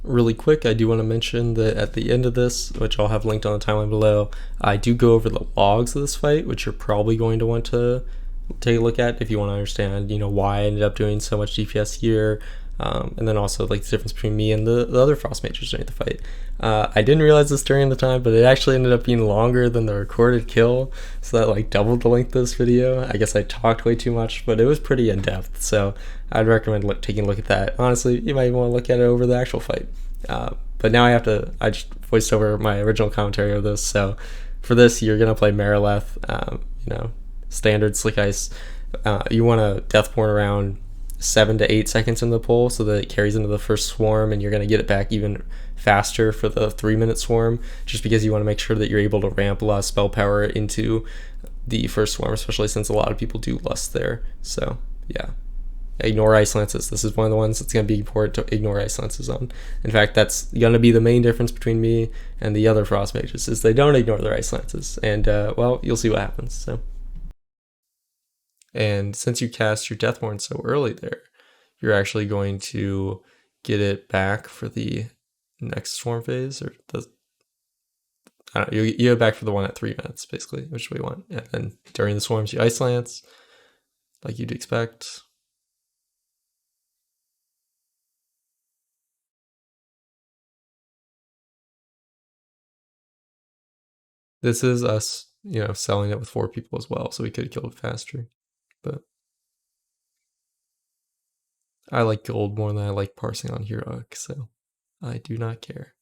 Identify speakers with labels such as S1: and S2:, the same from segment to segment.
S1: really quick, I do want to mention that at the end of this, which I'll have linked on the timeline below, I do go over the logs of this fight, which you're probably going to want to take a look at if you want to understand, why I ended up doing so much DPS here, and then also like the difference between me and the other frost mages during the fight. I didn't realize this during the time, but it actually ended up being longer than the recorded kill, so that like doubled the length of this video. I guess I talked way too much, but it was pretty in depth, so I'd recommend taking a look at that. Honestly, you might want to look at it over the actual fight. But now I just voiced over my original commentary of this, so for this, you're gonna play Marileth, standard Slick Ice. You want to Deathborn around 7 to 8 seconds in the pull so that it carries into the first swarm, and you're going to get it back even faster for the 3-minute swarm, just because you want to make sure that you're able to ramp a lot of spell power into the first swarm, especially since a lot of people do lust there. So yeah, ignore Ice Lances. This is one of the ones that's going to be important to ignore Ice Lances on. In fact, that's going to be the main difference between me and the other Frost Mages, is they don't ignore their Ice Lances, and well, you'll see what happens. So. And since you cast your Deathborn so early there, you're actually going to get it back for the next swarm phase, or I don't know, you get it back for the one at 3 minutes, basically, which is what you want. And then during the swarms, you Ice Lance, like you'd expect. This is us, selling it with 4 people as well, so we could have killed it faster. But I like gold more than I like parsing on Heroic, so I do not care.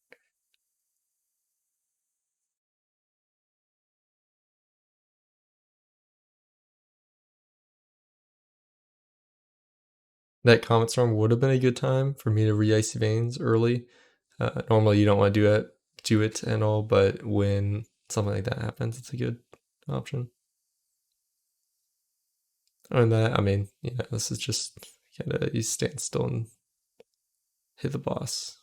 S1: That Comet Storm would have been a good time for me to re-Icy Veins early. Normally you don't want to do it and all, but when something like that happens, it's a good option. And that, I mean, this is just kind of, you stand still and hit the boss.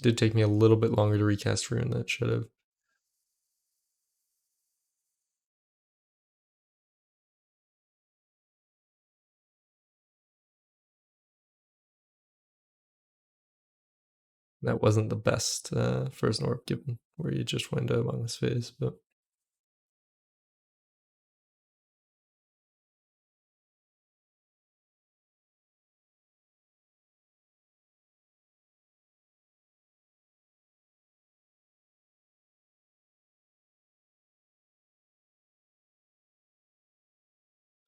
S1: Did take me a little bit longer to recast Rune than it should have. That wasn't the best first Orb given, where you just went among this phase, but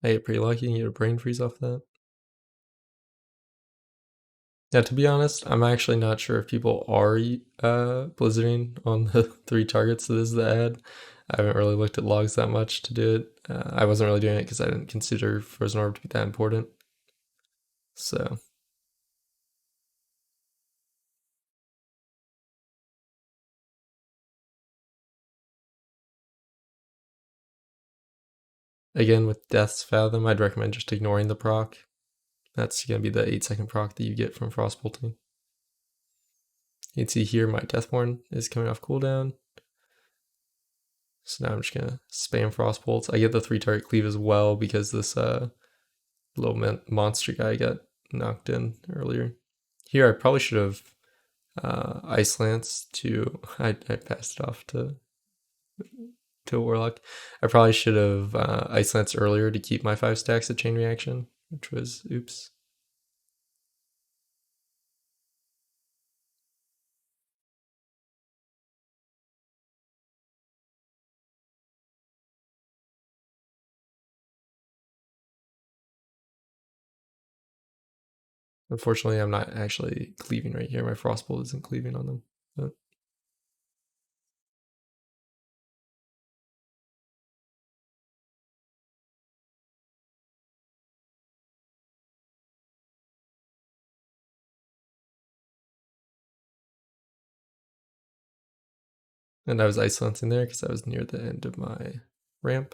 S1: I get pretty lucky and get a brain freeze off that. Yeah, to be honest, I'm actually not sure if people are blizzarding on the 3 targets that is the ad. I haven't really looked at logs that much to do it. I wasn't really doing it because I didn't consider Frozen Orb to be that important. So. Again, with Death's Fathom, I'd recommend just ignoring the proc. That's going to be the 8-second proc that you get from Frostbolting. You can see here my Deathborn is coming off cooldown. So now I'm just going to spam Frostbolts. I get the 3-target cleave as well because this little monster guy got knocked in earlier. Here I probably should have Ice Lance to... I passed it off to Warlock. I probably should have Ice Lance earlier to keep my 5 stacks of Chain Reaction, which was oops. Unfortunately, I'm not actually cleaving right here. My Frostbolt isn't cleaving on them. But and I was Ice Lancing there because I was near the end of my ramp.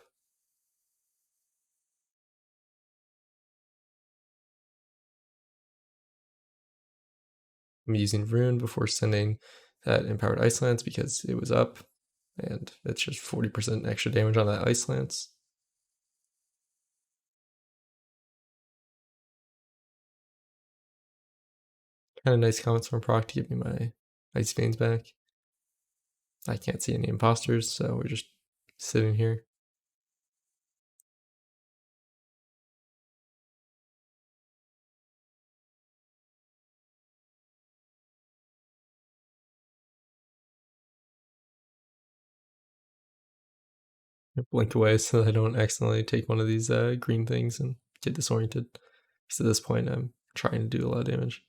S1: I'm using Rune before sending that Empowered Ice Lance because it was up, and it's just 40% extra damage on that Ice Lance. Kind of nice comments from Proc to give me my ice veins back. I can't see any imposters, so we're just sitting here. Blink away so that I don't accidentally take one of these green things and get disoriented. Because at this point, I'm trying to do a lot of damage.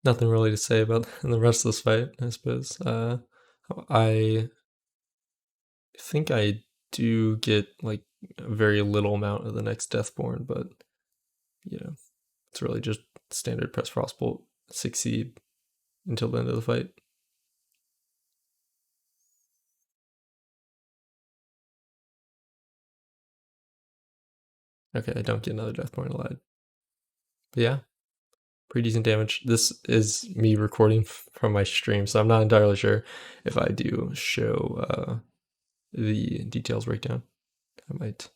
S1: Nothing really to say about the rest of this fight, I suppose. I think I do get like a very little amount of the next Deathborn, but you know, it's really just standard press Frostbolt, succeed until the end of the fight. Okay, I don't get another Deathborn allowed. But yeah, pretty decent damage. This is me recording from my stream, so I'm not entirely sure if I do show the details breakdown. I might.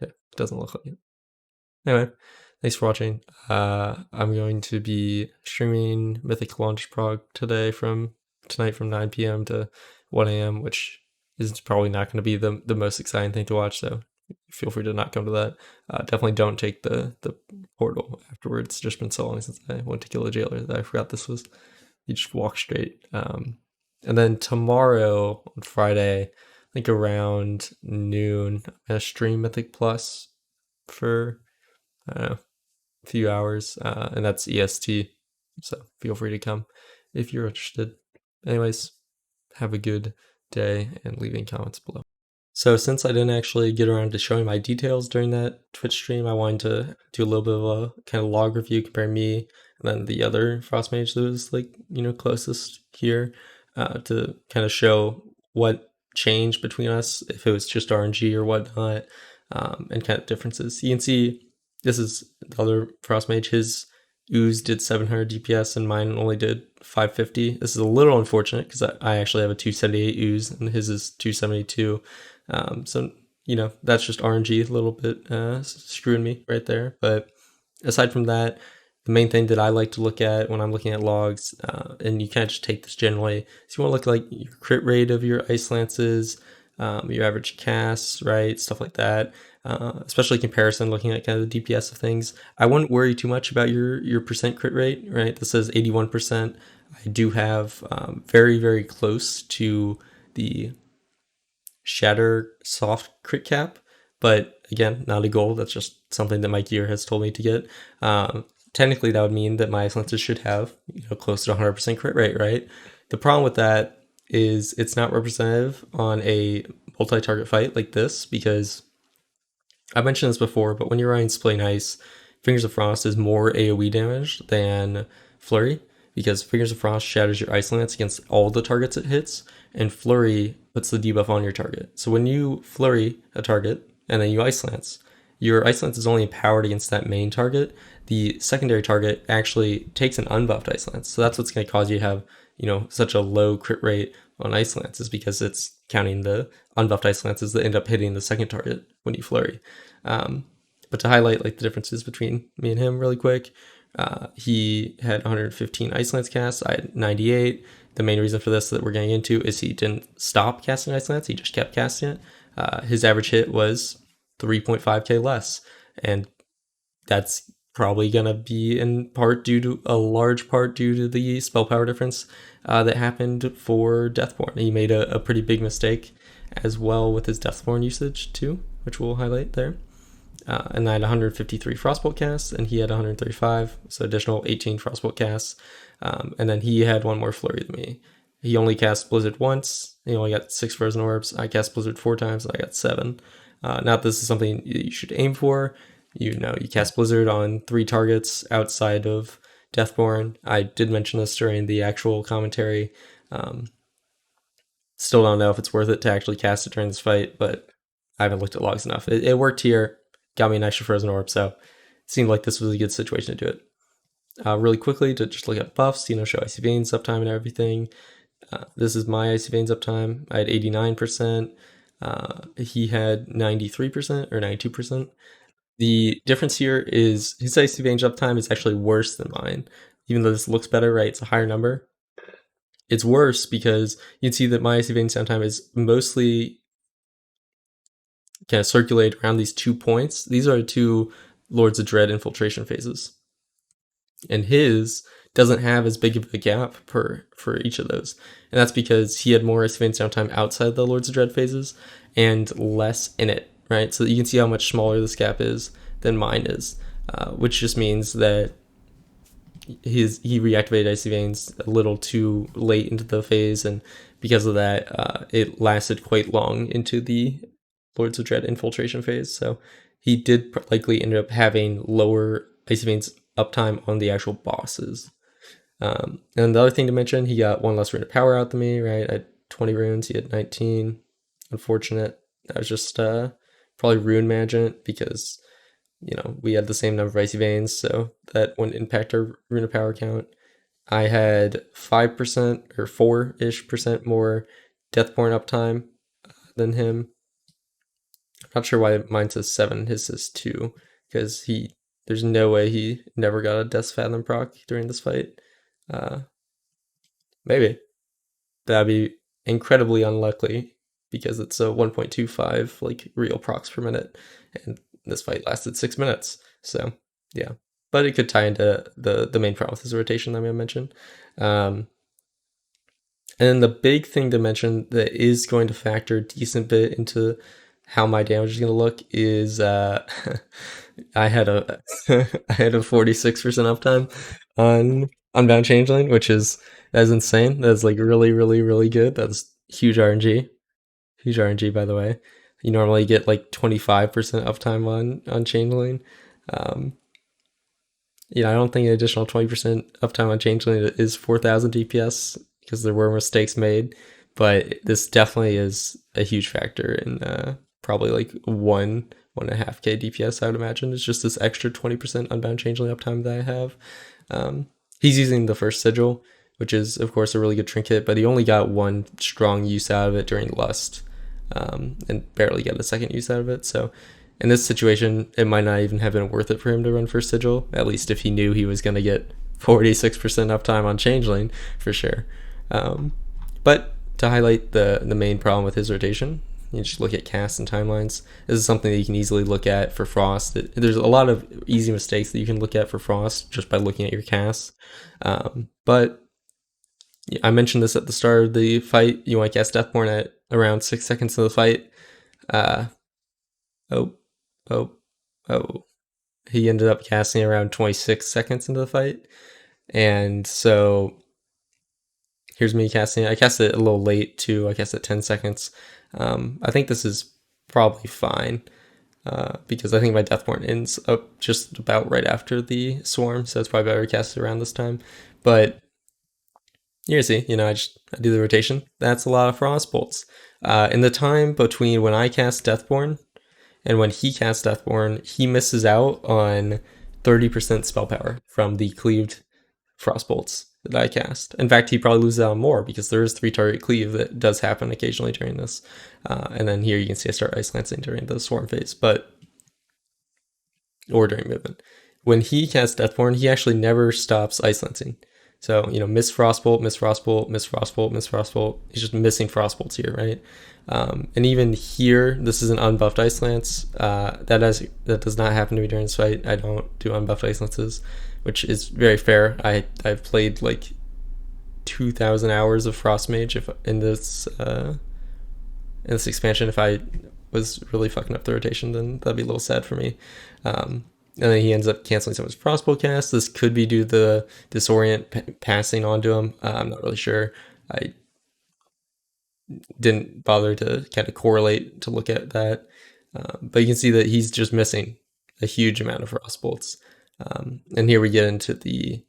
S1: Okay, doesn't look like it. Anyway, thanks for watching. I'm going to be streaming Mythic Launch Prog tonight from 9 p.m. to 1 a.m., which is probably not going to be the most exciting thing to watch, so feel free to not come to that. Definitely don't take the portal afterwards. It's just been so long since I went to kill a jailer that I forgot this was. You just walk straight. And then tomorrow, on Friday, I think around noon, I'm going to stream Mythic Plus for, I don't know, a few hours, and that's EST. So feel free to come if you're interested. Anyways, have a good day and leaving comments below. So since I didn't actually get around to showing my details during that Twitch stream, I wanted to do a little bit of a kind of log review, compare me and then the other Frost Mage that was like, closest here, to kind of show what changed between us, if it was just RNG or whatnot, and kind of differences. You can see this is the other Frost Mage. His ooze did 700 DPS and mine only did 550. This is a little unfortunate because I actually have a 278 ooze and his is 272. So, that's just RNG a little bit screwing me right there. But aside from that, the main thing that I like to look at when I'm looking at logs, and you can't just take this generally, is you want to look like your crit rate of your ice lances, your average casts, right? Stuff like that. Especially comparison, looking at kind of the DPS of things. I wouldn't worry too much about your percent crit rate, right? This says 81%. I do have very, very close to the Shatter soft crit cap, but again, not a goal. That's just something that my gear has told me to get. Technically, that would mean that my ice lances should have close to 100% crit rate, right? The problem with that is it's not representative on a multi-target fight like this, because I mentioned this before, but when you're running Splay Ice, Fingers of Frost is more AoE damage than Flurry, because Fingers of Frost shatters your Ice Lance against all the targets it hits, and Flurry puts the debuff on your target. So when you Flurry a target, and then you Ice Lance, your Ice Lance is only empowered against that main target. The secondary target actually takes an unbuffed Ice Lance. So that's what's going to cause you to have, such a low crit rate on Ice Lances, because it's counting the unbuffed Ice Lances that end up hitting the second target when you Flurry. But to highlight like the differences between me and him really quick, he had 115 Ice Lance casts, I had 98. The main reason for this that we're getting into is he didn't stop casting Ice Lance, he just kept casting it. His average hit was 3.5k less, and that's probably gonna be a large part due to the spell power difference that happened for Deathborn. He made a pretty big mistake as well with his Deathborn usage too, which we'll highlight there. And I had 153 Frostbolt casts, and he had 135, so additional 18 Frostbolt casts. And then he had one more Flurry than me. He only cast Blizzard once. He only got 6 Frozen Orbs. I cast Blizzard 4 times, and I got 7. Now, this is something you should aim for. you cast Blizzard on 3 targets outside of Deathborn. I did mention this during the actual commentary. Um, Still don't know if it's worth it to actually cast it during this fight, but I haven't looked at logs enough. It worked here, got me an extra frozen orb, so it seemed like this was a good situation to do it. Really quickly, to just look at buffs, show Icy Veins uptime and everything. This is my Icy Veins uptime. I had 89%. He had 93% or 92%. The difference here is his Icy Veins uptime is actually worse than mine. Even though this looks better, right? It's a higher number. It's worse because you can see that my Icy Veins downtime is mostly kind of circulate around these 2 points. These are 2 Lords of Dread infiltration phases. And his doesn't have as big of a gap for each of those. And that's because he had more Icy Veins downtime outside the Lords of Dread phases and less in it, right? So you can see how much smaller this gap is than mine is, which just means that he reactivated Icy Veins a little too late into the phase, and because of that, it lasted quite long into the Lords of Dread infiltration phase. So he did likely end up having lower Icy Veins uptime on the actual bosses. And the other thing to mention, he got 1 less rune of power out than me, right? I had 20 runes, he had 19. Unfortunate. That was just probably rune management because we had the same number of Icy Veins, so that wouldn't impact our rune of power count. I had 5% or 4-ish percent more Deathborn uptime than him. I'm not sure why mine says 7, his says 2, because there's no way he never got a Death's Fathom proc during this fight. Maybe. That'd be incredibly unlikely because it's a 1.25 like real procs per minute, and this fight lasted 6 minutes. So yeah, but it could tie into the main problem with his rotation that I'm gonna mention. And then the big thing to mention that is going to factor a decent bit into how my damage is going to look is I had a I had a 46% uptime on Unbound Changeling, that's insane. That's like really, really, really good. That's huge RNG. Huge RNG, by the way. You normally get like 25% uptime on Changeling. I don't think an additional 20% uptime on Changeling is 4,000 DPS because there were mistakes made, but this definitely is a huge factor in probably like 1.5k DPS, I would imagine. It's just this extra 20% Unbound Changeling uptime that I have. He's using the first sigil, which is of course a really good trinket, but he only got 1 strong use out of it during Lust, and barely got a second use out of it. So in this situation, it might not even have been worth it for him to run first sigil, at least if he knew he was going to get 46% uptime on Changeling for sure. But to highlight the main problem with his rotation, you just look at casts and timelines. This is something that you can easily look at for Frost. There's a lot of easy mistakes that you can look at for Frost just by looking at your casts. But I mentioned this at the start of the fight. You want to cast Deathborn at around 6 seconds of the fight. He ended up casting around 26 seconds into the fight. And so here's me casting. I cast it a little late too. I cast it 10 seconds. I think this is probably fine because I think my Deathborn ends up just about right after the Swarm, so it's probably better to cast it around this time. But you see, I do the rotation. That's a lot of Frost Bolts. In the time between when I cast Deathborn and when he casts Deathborn, he misses out on 30% spell power from the cleaved Frostbolts that I cast. In fact, he probably loses out on more because there is 3 target cleave that does happen occasionally during this. And then here you can see I start Ice Lancing during the Swarm phase, or during movement. When he casts Deathborn, he actually never stops Ice Lancing. So, miss Frostbolt, miss Frostbolt, miss Frostbolt, miss Frostbolt. He's just missing Frostbolts here, right? And even here, this is an unbuffed Ice Lance. That does not happen to me during this fight. I don't do unbuffed Ice Lances, which is very fair. I've played like 2,000 hours of Frost Mage in this expansion. If I was really fucking up the rotation, then that'd be a little sad for me. And then he ends up canceling some of his Frostbolt cast. This could be due to the Disorient passing onto him. I'm not really sure. I didn't bother to kind of correlate to look at that. But you can see that he's just missing a huge amount of frost bolts. And here we get into the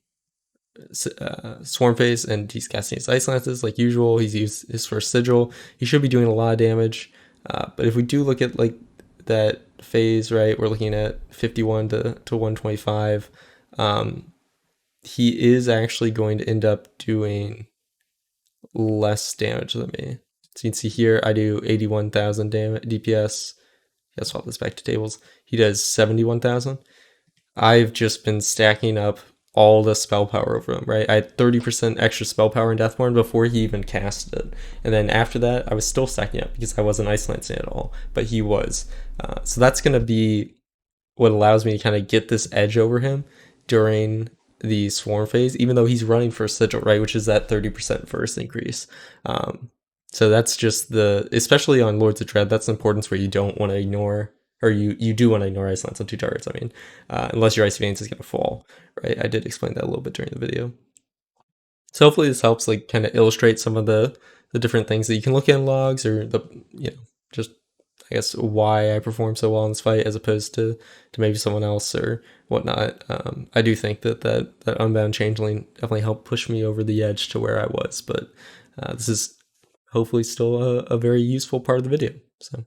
S1: swarm phase, and he's casting his ice lances like usual. He's used his first sigil. He should be doing a lot of damage. But if we do look at like that phase, right, we're looking at 51 to 125. He is actually going to end up doing less damage than me. So you can see here, I do 81,000 damage DPS. Let's swap this back to tables. He does 71,000. I've just been stacking up all the spell power over him, right? I had 30% extra spell power in Deathborn before he even casted it. And then after that, I was still stacking up because I wasn't Ice Lancing at all, but he was. So that's going to be what allows me to kind of get this edge over him during the swarm phase, even though he's running for sigil, right, which is that 30% first increase. So that's just especially on Lords of Dread, that's the importance where you don't want to ignore, or you do want to ignore Ice Lance on 2 targets, I mean, unless your Ice Veins is going to fall, right? I did explain that a little bit during the video. So hopefully this helps like kind of illustrate some of the different things that you can look at in logs, or just I guess why I perform so well in this fight as opposed to maybe someone else or whatnot. I do think that Unbound Changeling definitely helped push me over the edge to where I was, but this is hopefully still a very useful part of the video. So